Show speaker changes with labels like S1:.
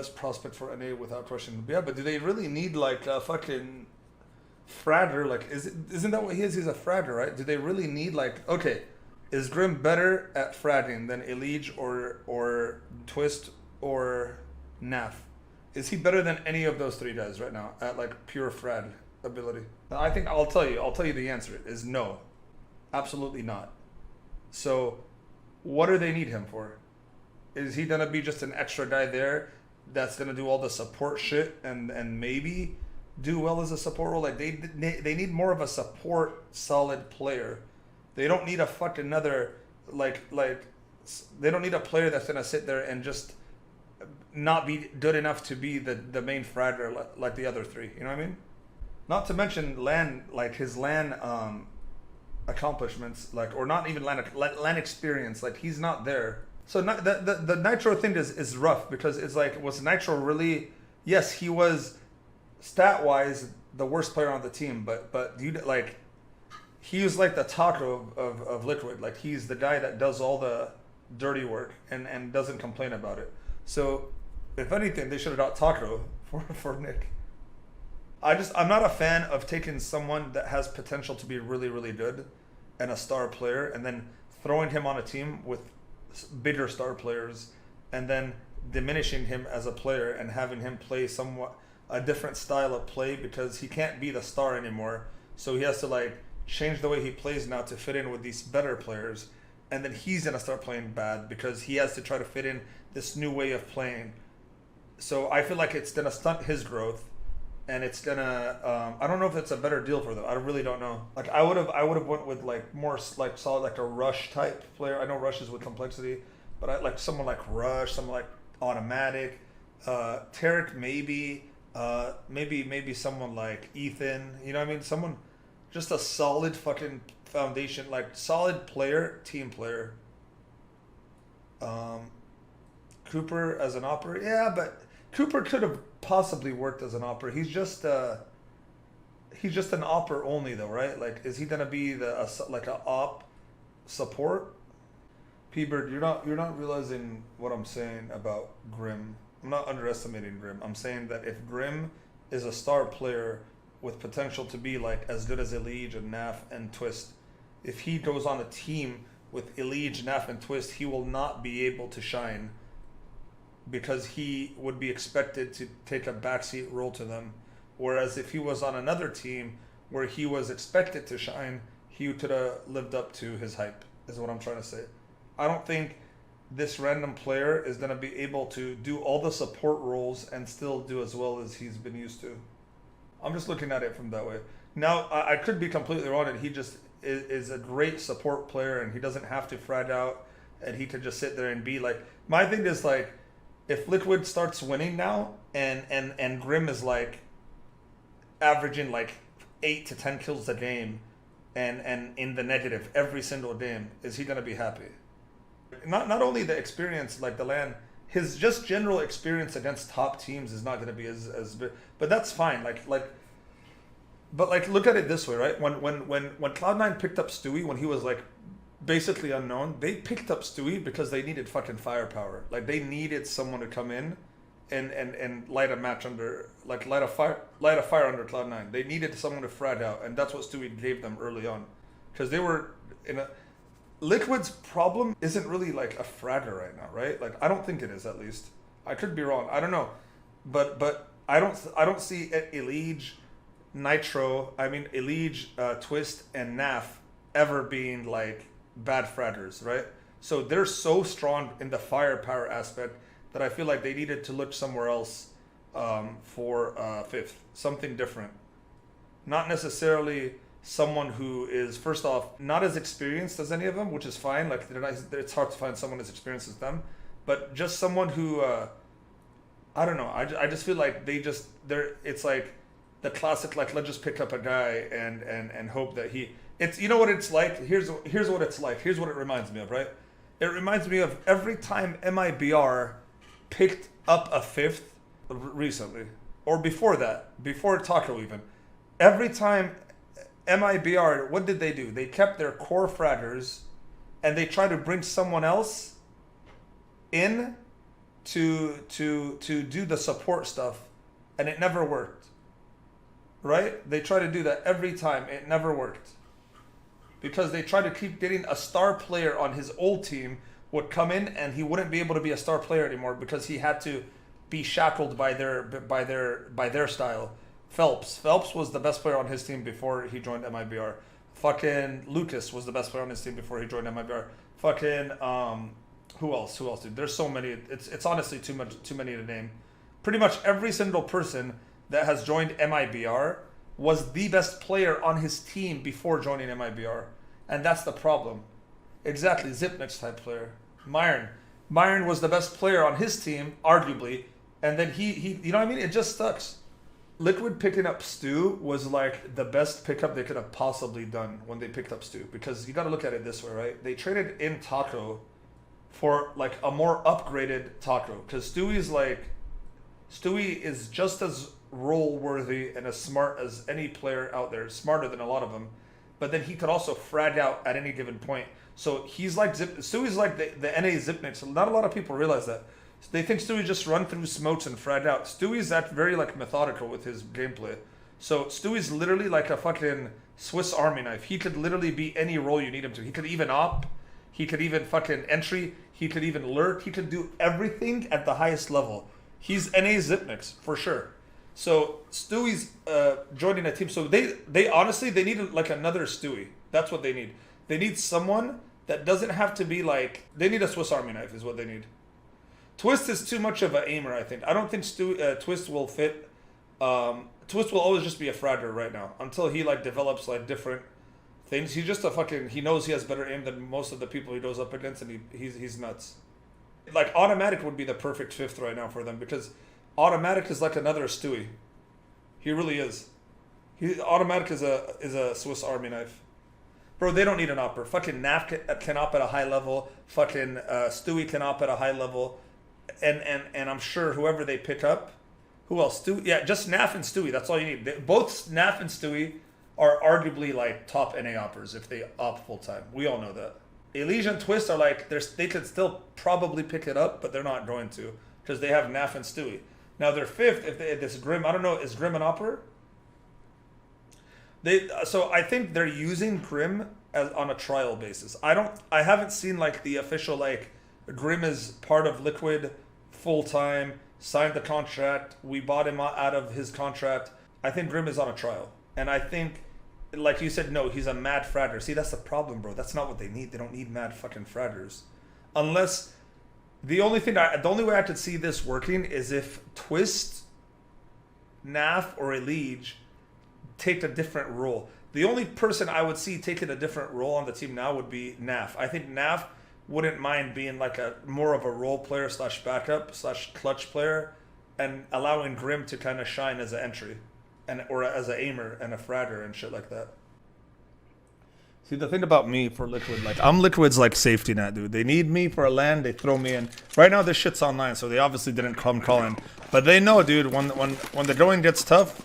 S1: best prospect for NA without question. Yeah, but do they really need like a fucking fragger? Like, isn't that what he is? He's a fragger, right? Do they really need like, okay, is Grim better at fragging than Elige or Twist or Naf? Is he better than any of those three guys right now at like pure frag ability? I think I'll tell you the answer is no. Absolutely not. So what do they need him for? Is he gonna be just an extra guy there that's gonna do all the support shit and maybe do well as a support role? Like they need more of a support solid player. They don't need a fucking another like they don't need a player that's gonna sit there and just not be good enough to be the main fragger like the other three. You know what I mean? Not to mention LAN, like his LAN accomplishments, like, or not even LAN experience, like he's not there. So the Nitro thing is rough because it's like, was Nitro really? Yes, he was stat wise the worst player on the team, but you like, he was like the Taco of Liquid. Like he's the guy that does all the dirty work and doesn't complain about it. So if anything, they should have got Taco for Nick. I'm not a fan of taking someone that has potential to be really, really good and a star player and then throwing him on a team with bigger star players and then diminishing him as a player and having him play somewhat a different style of play because he can't be the star anymore. So he has to like change the way he plays now to fit in with these better players. And then he's going to start playing bad because he has to try to fit in this new way of playing. So I feel like it's going to stunt his growth. And it's gonna. I don't know if it's a better deal for them. I really don't know. Like I would have went with like more like solid, like a Rush type player. I know Rush is with complexity, but I like someone like Rush, someone like Automatic, Tarek maybe, maybe someone like Ethan. You know what I mean? Someone, just a solid fucking foundation, like solid player, team player. Cooper as an operator, yeah, but Cooper could have possibly worked as an opera. He's just an opera only though, right? Like, is he gonna be like a op support? P-Bird, you're not realizing what I'm saying about Grim. I'm not underestimating Grim. I'm saying that if Grim is a star player with potential to be like as good as Elige and Naf and Twist, if he goes on a team with Elige, Naf, and Twist, he will not be able to shine because he would be expected to take a backseat role to them. Whereas if he was on another team where he was expected to shine, he could have lived up to his hype, is what I'm trying to say. I don't think this random player is going to be able to do all the support roles and still do as well as he's been used to. I'm just looking at it from that way. Now, I could be completely wrong, and he just is a great support player and he doesn't have to frag out and he could just sit there and be like, my thing is like, if Liquid starts winning now and Grim is like averaging like 8 to 10 kills a game and in the negative every single game, is he gonna be happy? Not only the experience, like the LAN, his just general experience against top teams is not gonna be as big, but that's fine. But look at it this way, right? When Cloud9 picked up Stewie when he was like basically unknown, they picked up Stewie because they needed fucking firepower. Like they needed someone to come in and light a match under, like light a fire under Cloud9. They needed someone to frag out, and that's what Stewie gave them early on, because they were in a. Liquid's problem isn't really like a fragger right now, right? Like I don't think it is, at least. I could be wrong. I don't know, but I don't see Elige, Nitro. I mean Elige, Twist, and Naf ever being like bad fraggers, right? So they're so strong in the firepower aspect that I feel like they needed to look somewhere else for fifth, something different. Not necessarily someone who is, first off, not as experienced as any of them, which is fine. Like it's hard to find someone as experienced as them, but just someone who I don't know. I just feel like it's like the classic, like, let's just pick up a guy and hope that it's, you know what it's like? Here's what it's like. Here's what it reminds me of, right? It reminds me of every time MIBR picked up a fifth recently, or before that, before Taco even. Every time MIBR, what did they do? They kept their core fraggers and they tried to bring someone else in to do the support stuff, and it never worked. Right? They try to do that every time. It never worked. Because they tried to keep getting a star player on his old team would come in and he wouldn't be able to be a star player anymore because he had to be shackled by their style. Phelps was the best player on his team before he joined MIBR. Fucking Lucas was the best player on his team before he joined MIBR. Fucking who else, dude? There's so many. It's honestly too many to name. Pretty much every single person that has joined MIBR was the best player on his team before joining MIBR. And that's the problem. Exactly, Zipnik's type player. Myron was the best player on his team, arguably. And then he you know what I mean? It just sucks. Liquid picking up Stu was like the best pickup they could have possibly done when they picked up Stu. Because you got to look at it this way, right? They traded in Taco for like a more upgraded Taco. Because Stewie is just as role worthy and as smart as any player out there, smarter than a lot of them, but then he could also frag out at any given point. So he's like Stewie's like the NA Zipnik. So not a lot of people realize that. They think Stewie just run through smokes and frag out. Stewie's that very like methodical with his gameplay. So Stewie's literally like a fucking Swiss Army knife. He could literally be any role you need him to. He could even op, he could even fucking entry, he could even lurk, he could do everything at the highest level. He's NA Zipniks for sure. So Stewie's joining a team. So they honestly they need like another Stewie. That's what they need. They need someone that doesn't have to be like, they need a Swiss Army knife is what they need. Twist is too much of an aimer, I think. I don't think Twist will fit. Twist will always just be a fragger right now until he like develops like different things. He's just a fucking, he knows he has better aim than most of the people he goes up against, and he's nuts. Like Automatic would be the perfect fifth right now for them because Automatic is like another Stewie. He really is. Automatic is a Swiss Army knife. Bro, they don't need an opper. Fucking Naf can op at a high level. Fucking Stewie can op at a high level. And I'm sure whoever they pick up, who else? Stewie, yeah, just Naf and Stewie. That's all you need. Both Naf and Stewie are arguably like top NA oppers if they op full time. We all know that. Elysian Twist are like, they could still probably pick it up, but they're not going to because they have Naf and Stewie. Now their fifth, if this Grim, I don't know, is Grim an opper? So I think they're using Grim as on a trial basis. I haven't seen like the official like Grim is part of Liquid full time, signed the contract. We bought him out of his contract. I think Grim is on a trial, and I think, like you said, no, he's a mad fragger. See, that's the problem, bro. That's not what they need. They don't need mad fucking fraggers, unless the only way I could see this working is if Twist, Naf, or Elige take a different role. The only person I would see taking a different role on the team now would be Naf. I think Naf wouldn't mind being like a more of a role player / backup / clutch player, and allowing Grim to kind of shine as an entry, or as an aimer and a fragger and shit like that. See, the thing about me for Liquid, like I'm Liquid's like safety net, dude. They need me for a LAN, they throw me in. Right now this shit's online, so they obviously didn't come calling, but they know, dude. When the going gets tough,